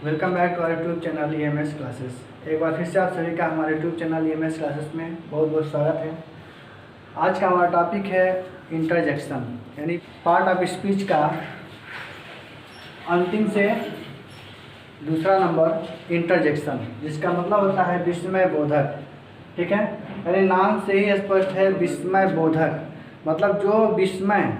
Welcome back to our YouTube channel EMS classes. एक बार फिर से आप सभी का हमारे यूट्यूब चैनल EMS क्लासेस में बहुत बहुत स्वागत है। आज का हमारा टॉपिक है इंटरजेक्शन, यानी पार्ट ऑफ स्पीच का अंतिम से दूसरा नंबर इंटरजेक्शन, जिसका मतलब होता है विस्मय बोधक। ठीक है, यानी नाम से ही स्पष्ट है, विस्मय बोधक मतलब जो विस्मय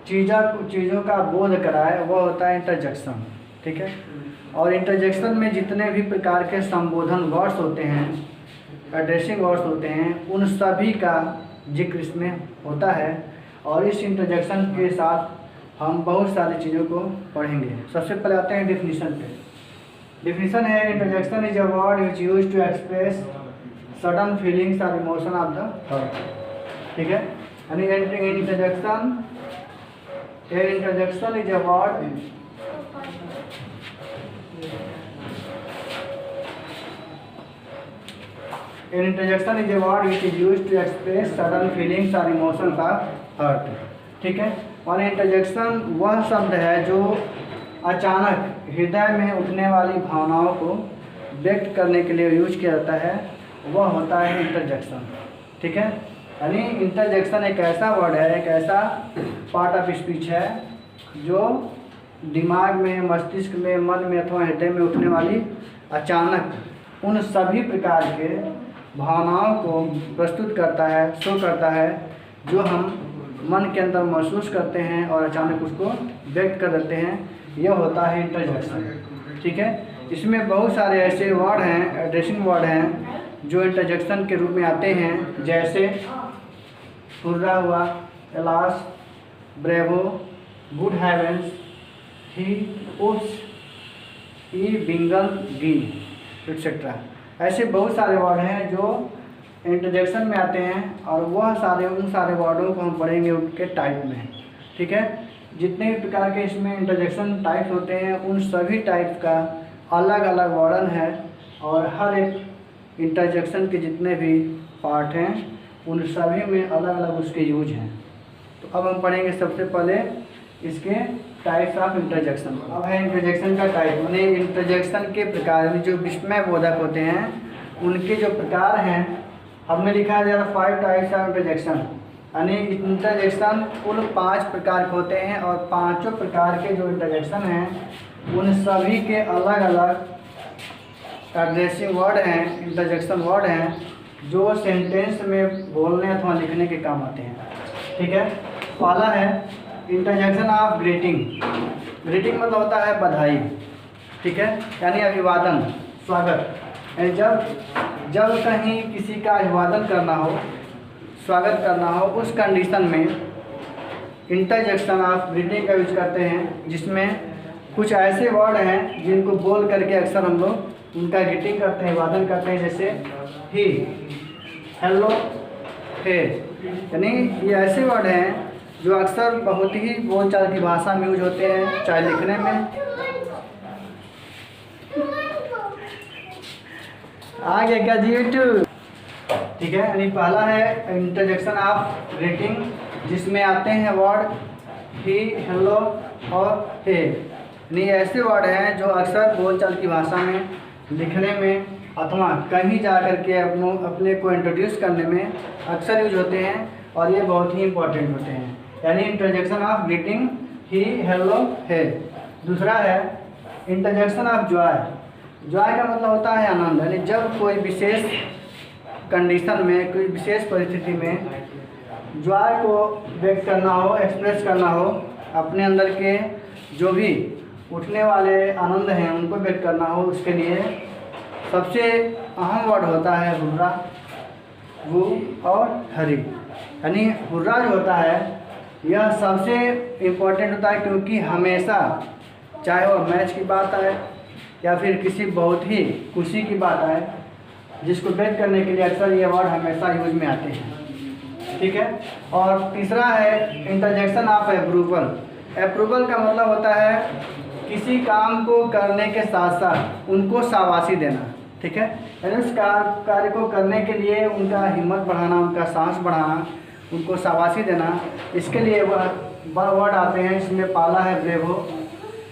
चीज़ों का बोध कराए वो होता है इंटरजेक्शन। ठीक है, और इंटरजेक्शन में जितने भी प्रकार के संबोधन वर्ड्स होते हैं, एड्रेसिंग वर्ड्स होते हैं, उन सभी का जिक्र इसमें होता है। और इस इंटरजेक्शन के साथ हम बहुत सारी चीज़ों को पढ़ेंगे। सबसे पहले आते हैं डेफिनेशन पे। डेफिनेशन है, interjection is a word which use to express sudden feelings और इमोशन ऑफ द हार्ट। ठीक है, यानी interjection is a word interjection is a word which is use to express sudden feelings और emotions of heart. ठीक है, और interjection वह शब्द है जो अचानक हृदय में उठने वाली भावनाओं को व्यक्त करने के लिए यूज किया जाता है, वह होता है इंटरजेक्शन। ठीक है, यानी इंटरजेक्शन एक ऐसा वर्ड है, एक ऐसा पार्ट ऑफ स्पीच है जो दिमाग में, मस्तिष्क में, मन में अथवा हृदय में उठने वाली अचानक उन सभी प्रकार के भावनाओं को प्रस्तुत करता है, शो करता है, जो हम मन के अंदर महसूस करते हैं और अचानक उसको व्यक्त कर देते हैं। यह होता है इंटरजेक्शन। ठीक है, इसमें बहुत सारे ऐसे वर्ड हैं, एड्रेसिंग वर्ड हैं जो इंटरजेक्शन के रूप में आते हैं, जैसे हुर्रा हुआ, एलास, ब्रेवो, गुड हेवेंस, ही, उस, ई, बिंगल, गी, एक्सेट्रा। ऐसे बहुत सारे वर्ड हैं जो इंटरजेक्शन में आते हैं, और वह उन सारे वर्डों को हम पढ़ेंगे उनके टाइप में। ठीक है, जितने भी प्रकार के इसमें इंटरजेक्शन टाइप्स होते हैं, उन सभी टाइप्स का अलग अलग वर्णन है, और हर एक इंटरजेक्शन के जितने भी पार्ट हैं उन सभी में अलग अलग उसके यूज हैं। तो अब हम पढ़ेंगे सबसे पहले इसके टाइप्स ऑफ इंटरजेक्शन। अब है इंटरजेक्शन का टाइप, यानी इंटरजेक्शन के प्रकार, यानी जो विस्मय बोधक होते हैं उनके जो प्रकार हैं, हमने लिखा है 5 टाइप्स ऑफ इंटरजेक्शन। यानी इंटरजेक्शन कुल 5 प्रकार के होते हैं, और पांचों प्रकार के जो इंटरजेक्शन हैं उन सभी के अलग अलग एड्रेसिंग वर्ड हैं, इंटरजेक्शन वर्ड हैं, जो सेंटेंस में बोलने अथवा लिखने के काम आते हैं। ठीक है, पहला है इंटरजेक्शन ऑफ ग्रीटिंग। ग्रीटिंग मतलब होता है बधाई। ठीक है, यानी अभिवादन, स्वागत। जब कहीं किसी का अभिवादन करना हो, स्वागत करना हो, उस कंडीशन में इंटरजेक्शन ऑफ ग्रीटिंग का यूज करते हैं, जिसमें कुछ ऐसे वर्ड हैं जिनको बोल करके अक्सर हम लोग उनका ग्रीटिंग करते हैं, अभिवादन करते हैं, जैसे ही, हेलो, हे। यानी ये ऐसे वर्ड हैं जो अक्सर बहुत ही बोलचाल की भाषा में यूज होते हैं, चाहे लिखने में। आगे क्या जी यूट्यूब। ठीक है, यानी पहला है इंटरजेक्शन ऑफ ग्रीटिंग, जिसमें आते हैं वर्ड ही, हेलो और हे। यानी ऐसे वर्ड हैं जो अक्सर बोलचाल की भाषा में, लिखने में अथवा कहीं जा कर के अपने को इंट्रोड्यूस करने में अक्सर यूज होते हैं, और ये बहुत ही इंपॉर्टेंट होते हैं। यानी interjection of greeting hi, hello, hey. दूसरा है इंटरजेक्शन ऑफ जॉय। जॉय का मतलब होता है आनंद, यानी जब कोई विशेष कंडीशन में, कोई विशेष परिस्थिति में जॉय को व्यक्त करना हो, एक्सप्रेस करना हो, अपने अंदर के जो भी उठने वाले आनंद हैं उनको व्यक्त करना हो, उसके लिए सबसे अहम वर्ड होता है हुर्रा, वो और हरी। यानी हुर्रा जो होता है यह सबसे इम्पोर्टेंट होता है, क्योंकि हमेशा, चाहे वह मैच की बात आए या फिर किसी बहुत ही खुशी की बात आए, जिसको व्यक्त करने के लिए अक्सर ये वर्ड हमेशा यूज में आते हैं। ठीक है, और तीसरा है इंटरजेक्शन ऑफ अप्रूवल। अप्रूवल का मतलब होता है किसी काम को करने के साथ साथ उनको शाबाशी देना। ठीक है, यानी उस कार्य को करने के लिए उनका हिम्मत बढ़ाना, उनका साहस बढ़ाना, उनको शाबाशी देना। इसके लिए वह वर्ड आते हैं, इसमें पहला है ब्रेवो,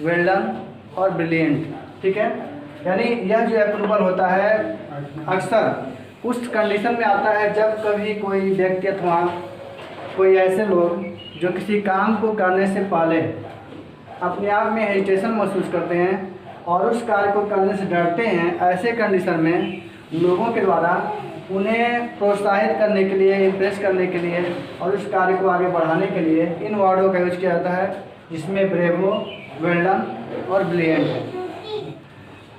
वेल डन और ब्रिलियंट। ठीक है। यानी यह जो अप्रूवल होता है अक्सर उस कंडीशन में आता है जब कभी कोई व्यक्ति अथवा कोई ऐसे लोग जो किसी काम को करने से पहले अपने आप में हेजिटेशन महसूस करते हैं और उस कार्य को करने से डरते हैं। ऐसे कंडीशन में लोगों के द्वारा उन्हें प्रोत्साहित करने के लिए, इम्प्रेस करने के लिए और उस कार्य को आगे बढ़ाने के लिए इन वर्डों का यूज किया जाता है, जिसमें ब्रेवो, वेल डन और ब्रिलियंट है।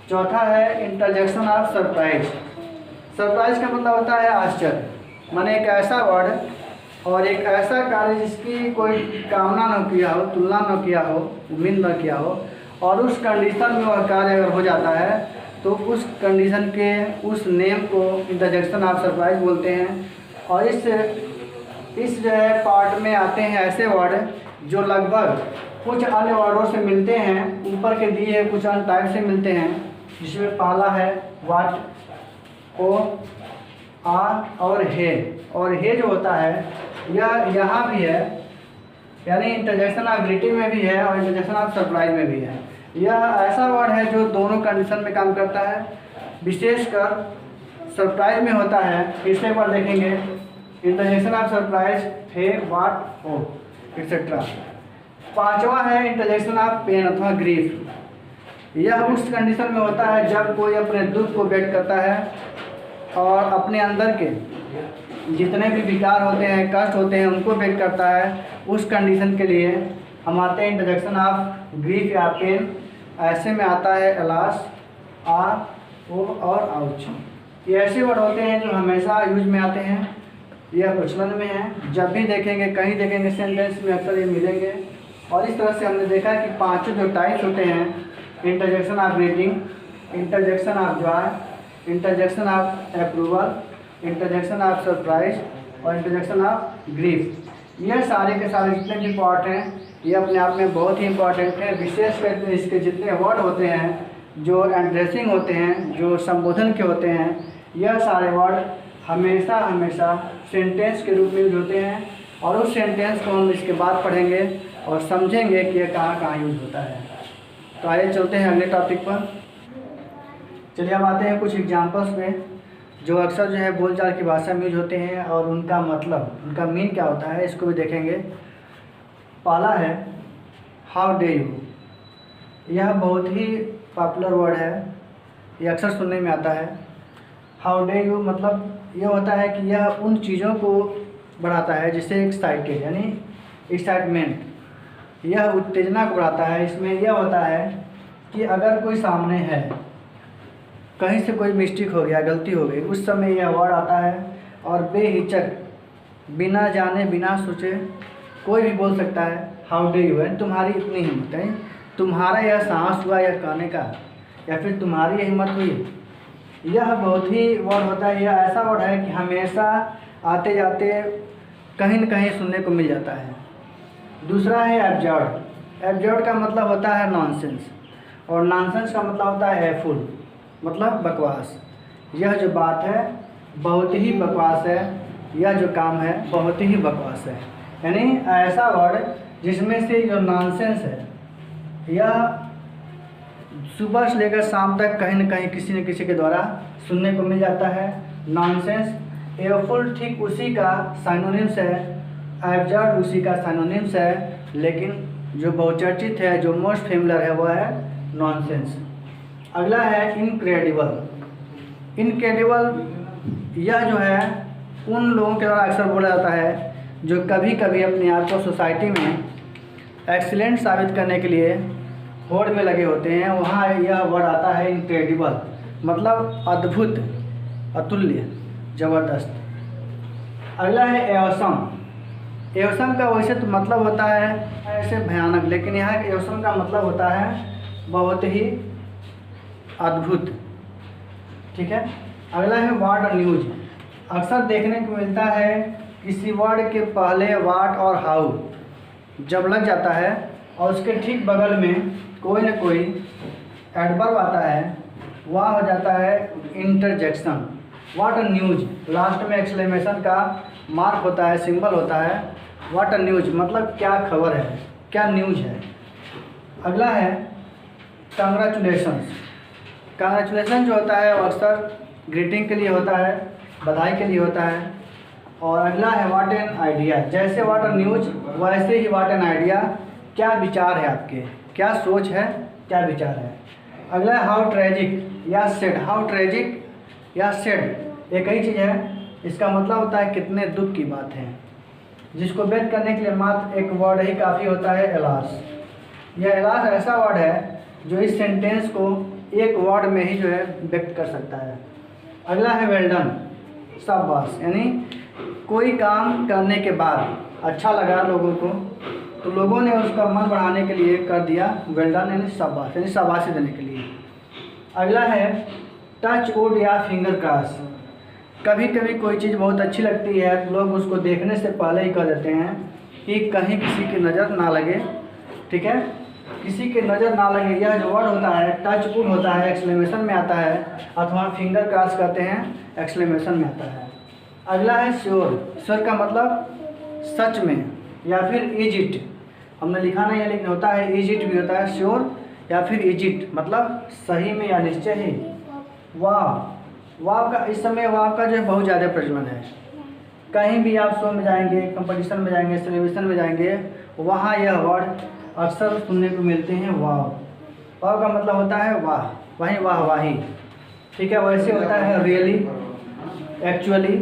चौथा है इंटरजेक्शन ऑफ सरप्राइज। सरप्राइज का मतलब होता है आश्चर्य, माने एक ऐसा वर्ड और एक ऐसा कार्य जिसकी कोई कामना न किया हो, तुलना न किया हो, उम्मीद न किया हो और उस कंडीशन में वह कार्य अगर हो जाता है तो उस कंडीशन के उस नेम को इंटरजेक्शन ऑफ सरप्राइज बोलते हैं। और इस जो है पार्ट में आते हैं ऐसे वर्ड जो लगभग कुछ अन्य वर्डों से मिलते हैं, ऊपर के दिए कुछ अन्य टाइप से मिलते हैं, जिसमें पहला है वाट, ओ, आ और हे। और हे जो होता है यह यहाँ भी है, यानी इंटरजेक्शन ऑफ ग्रीटिंग में भी है और इंटरजेक्शन ऑफ सरप्राइज में भी है। यह ऐसा वर्ड है जो दोनों कंडीशन में काम करता है, विशेषकर सरप्राइज में होता है। फिर से एक बार देखेंगे, interjection of surprise, hey, what, oh etcetera. पांचवा है इंटरजेक्शन ऑफ पेन अथवा ग्रीफ। यह उस कंडीशन में होता है जब कोई अपने दुख को व्यक्त करता है और अपने अंदर के जितने भी विकार होते हैं, कष्ट होते हैं, उनको व्यक्त करता है। उस कंडीशन के लिए हम आते हैं इंटरजेक्शन ऑफ ग्रीफ या पेन। ऐसे में आता है अलास, आ, ओ और आउच। ये ऐसे वर्ड होते हैं जो हमेशा यूज में आते हैं, यह प्रचलन में है। जब भी देखेंगे, कहीं देखेंगे सेंटेंस में अक्सर ये मिलेंगे। और इस तरह से हमने देखा कि पांचों जो टाइप्स होते हैं, interjection of greeting, interjection of Joy, interjection of approval, interjection of surprise और इंटरजेक्शन ऑफ ग्रीफ, यह सारे के सारे जितने भी पार्ट हैं ये अपने आप में बहुत ही इंपॉर्टेंट है। विशेषकर इसके जितने वर्ड होते हैं जो एड्रेसिंग होते हैं, जो संबोधन के होते हैं, यह सारे वर्ड हमेशा हमेशा सेंटेंस के रूप में यूज होते हैं। और उस सेंटेंस को हम इसके बाद पढ़ेंगे और समझेंगे कि यह कहाँ कहाँ यूज होता है। तो आइए चलते हैं अगले टॉपिक पर। चलिए अब आते हैं कुछ एग्जाम्पल्स पे जो अक्सर जो है बोलचाल की भाषा में यूज होते हैं और उनका मतलब, उनका मीन क्या होता है, इसको भी देखेंगे। पहला है हाउ डे यू। यह बहुत ही पॉपुलर वर्ड है, ये अक्सर सुनने में आता है। हाउ डे यू मतलब यह होता है कि यह उन चीज़ों को बढ़ाता है जिससे एक्साइटेड, यानी एक्साइटमेंट, यह उत्तेजना को बढ़ाता है। इसमें यह होता है कि अगर कोई सामने है, कहीं से कोई मिस्टेक हो गया, गलती हो गई, उस समय यह वर्ड आता है और बेहिचक, बिना जाने बिना सोचे कोई भी बोल सकता है हाउ डे यू है। तुम्हारी इतनी हिम्मत है, तुम्हारा यह साहस हुआ यह कहने का, या फिर तुम्हारी यह हिम्मत हुई। यह बहुत ही वर्ड होता है, यह ऐसा वर्ड है कि हमेशा आते जाते कहीं न कहीं सुनने को मिल जाता है। दूसरा है एब्जर्ड। एब्जर्ड का मतलब होता है नॉनसेंस और नॉनसेंस का मतलब होता है फुल, मतलब बकवास। यह जो बात है बहुत ही बकवास है, यह जो काम है बहुत ही बकवास है। यानी ऐसा वर्ड जिसमें से जो नॉनसेंस है यह सुबह से लेकर शाम तक कहीं न कहीं किसी न किसी के द्वारा सुनने को मिल जाता है। नॉनसेंस एयरफुल ठीक उसी का साइनोनिम्स है, एब्जर्ड उसी का साइनोनिम्स है, लेकिन जो बहुचर्चित है, जो मोस्ट फेमलर है, वह है नॉनसेंस। अगला है इनक्रेडिबल। इनक्रेडिबल यह जो है उन लोगों के द्वारा अक्सर बोला जाता है जो कभी कभी अपने आप को सोसाइटी में एक्सीलेंट साबित करने के लिए होड़ में लगे होते हैं। वहाँ यह वर्ड आता है इनक्रेडिबल, मतलब अद्भुत, अतुल्य, ज़बरदस्त। अगला है एवसम। एवसम का वैसे तो मतलब होता है ऐसे भयानक, लेकिन यहाँ एवसम का मतलब होता है बहुत ही अद्भुत। ठीक है। अगला है वाट और न्यूज। अक्सर देखने को मिलता है किसी वर्ड के पहले वाट और हाउ जब लग जाता है और उसके ठीक बगल में कोई न कोई एडवर्ब आता है, वह हो जाता है इंटरजेक्शन। वाट और न्यूज, लास्ट में एक्सक्लेमेशन का मार्क होता है, सिंबल होता है। वाट और न्यूज मतलब क्या खबर है, क्या न्यूज है। अगला है कंग्रेचुलेशंस। कांग्रेचुलेसन जो होता है वो अक्सर ग्रीटिंग के लिए होता है, बधाई के लिए होता है। और अगला है व्हाट एन आइडिया। जैसे व्हाट एन न्यूज वैसे ही व्हाट एन आइडिया, क्या विचार है आपके, क्या सोच है, क्या विचार है। अगला है हाउ ट्रेजिक या सेड। हाउ ट्रेजिक या सेड एक ही चीज़ है, इसका मतलब होता है कितने दुख की बात है, जिसको व्यक्त करने के लिए मात्र एक वर्ड ही काफ़ी होता है, एलास। यह एलास ऐसा वर्ड है जो इस सेंटेंस को एक वर्ड में ही जो है व्यक्त कर सकता है। अगला है वेल डन, शाबाश, यानी कोई काम करने के बाद अच्छा लगा लोगों को, तो लोगों ने उसका मन बढ़ाने के लिए कर दिया वेल डन, यानी शाबाश, यानी शाबाशी देने के लिए। अगला है टच वुड या फिंगर क्रॉस। कभी कभी कोई चीज़ बहुत अच्छी लगती है तो लोग उसको देखने से पहले ही कह देते हैं कि कहीं किसी की नज़र ना लगे, ठीक है, किसी की नज़र ना लगे। यह जो वर्ड होता है टच वुड होता है, एक्सक्लेमेशन में आता है, अथवा फिंगर क्रॉस करते हैं, एक्सक्लेमेशन में आता है। अगला है श्योर। श्योर का मतलब सच में, या फिर इज इट, हमने लिखा नहीं है लेकिन होता है इज इट भी होता है, श्योर या फिर इज इट मतलब सही में या निश्चय ही। वाह, वाह का इस समय वाह का जो है बहुत ज़्यादा प्रचलन है। कहीं भी आप शो में जाएंगे, कंपटीशन में जाएंगे, सेलिब्रेशन में जाएंगे, वहाँ यह वर्ड अक्सर सुनने को मिलते हैं, वाह। वाह का मतलब होता है वाह, वहीं वाह वाही, ठीक है। वैसे होता है रियली, एक्चुअली,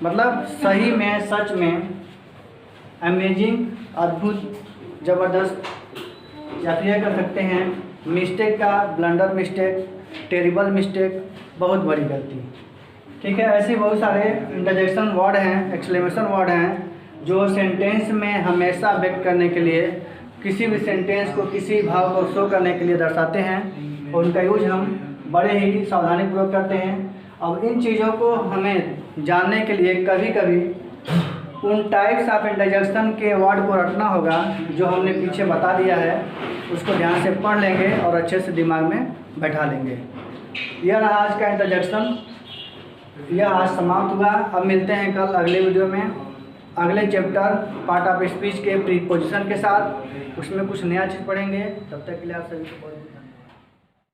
मतलब सही में, सच में, अमेजिंग, अद्भुत, ज़बरदस्त, या फिर कह सकते हैं मिस्टेक का ब्लंडर मिस्टेक, टेरिबल मिस्टेक, बहुत बड़ी गलती, ठीक है। ऐसे बहुत सारे इंटरजेक्शन वर्ड हैं, एक्सक्लेमेशन वर्ड हैं, जो सेंटेंस में हमेशा व्यक्त करने के लिए, किसी भी सेंटेंस को, किसी भाव को शो करने के लिए दर्शाते हैं, और उनका यूज हम बड़े ही सावधानीपूर्वक करते हैं। अब इन चीज़ों को हमें जानने के लिए कभी कभी उन टाइप्स ऑफ इंटरजेक्शन के वर्ड को रटना होगा जो हमने पीछे बता दिया है, उसको ध्यान से पढ़ लेंगे और अच्छे से दिमाग में बैठा लेंगे। यह रहा आज का इंटरजेक्शन, यह आज समाप्त हुआ। अब मिलते हैं कल अगले वीडियो में, अगले चैप्टर पार्ट ऑफ स्पीच के प्रीपोजिशन के साथ, उसमें कुछ नया चीज़ पढ़ेंगे। तब तक के लिए आप सभी को बहुत